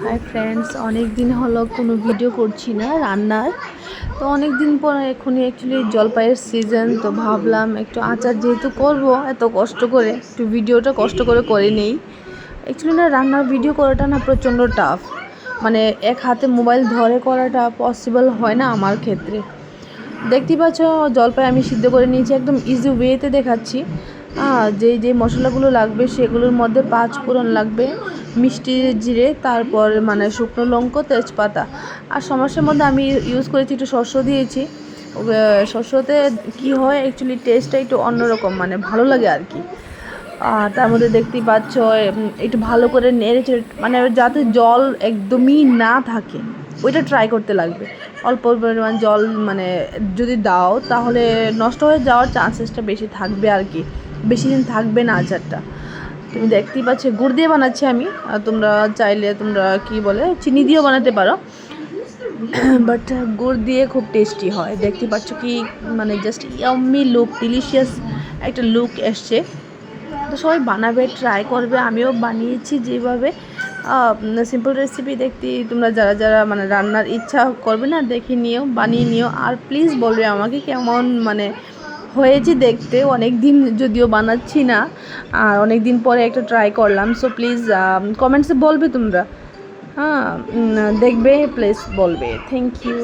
Hi friends, অনেক দিন হলো কোনো ভিডিও করছি না রান্নার। তো অনেক দিন পর এখন অ্যাকচুয়ালি জলপাইয়ের সিজন, তো ভাবলাম একটু আচার যেহেতু করব এত কষ্ট করে, একটু ভিডিওটা কষ্ট করে নেই। অ্যাকচুয়ালি না, রান্নার ভিডিও করাটা না প্রচণ্ড টাফ। মানে এক হাতে মোবাইল ধরে করাটা পসিবল হয় না আমার ক্ষেত্রে। দেখতেই পাচ্ছ, জলপাই আমি সিদ্ধ করে নিয়েছি, একদম ইজি ওয়েতে দেখাচ্ছি। যেই মশলাগুলো লাগবে সেগুলোর মধ্যে 5 ফোড়ন লাগবে, মিষ্টি জিরে, তারপর মানে শুকনো লঙ্কা, তেজপাতা। আর সমস্যার মধ্যে আমি ইউজ করেছি একটু শস্য দিয়েছি। শস্যতে কি হয় অ্যাকচুয়ালি টেস্টটা একটু অন্যরকম, মানে ভালো লাগে আর কি। আর তার মধ্যে দেখতেই পাচ্ছ একটু ভালো করে নেড়েচে, মানে যাতে জল একদমই না থাকে ওইটা ট্রাই করতে লাগবে। অল্প পরিমাণ জল মানে যদি দাও তাহলে নষ্ট হয়ে যাওয়ার চান্সেসটা বেশি থাকবে আর কি, বেশি দিন থাকবে না আচারটা। তুমি দেখতেই পাচ্ছ গুড় দিয়ে বানাচ্ছি আমি, আর তোমরা চাইলে তোমরা কি বলে চিনি দিয়েও বানাতে পারো, বাট গুড় দিয়ে খুব টেস্টি হয়। দেখতে পাচ্ছ কি মানে জাস্ট ইয়াম্মি লুক, ডিলিশিয়াস একটা লুক এসছে। তো সবাই বানাবে, ট্রাই করবে। আমিও বানিয়েছি যেভাবে, সিম্পল রেসিপি। দেখতে তোমরা যারা যারা মানে রান্নার ইচ্ছা করবে না, দেখে নিও, বানিয়ে নিও। আর প্লিজ বলবে আমাকে কেমন মানে হয়েছে দেখতে। অনেক দিন যদিও বানাচ্ছি না, আর অনেক দিন পরে একটা ট্রাই করলাম। সো প্লিজ কমেন্টসে বলবে তোমরা, হ্যাঁ, দেখবে প্লিজ বলবে। Thank you.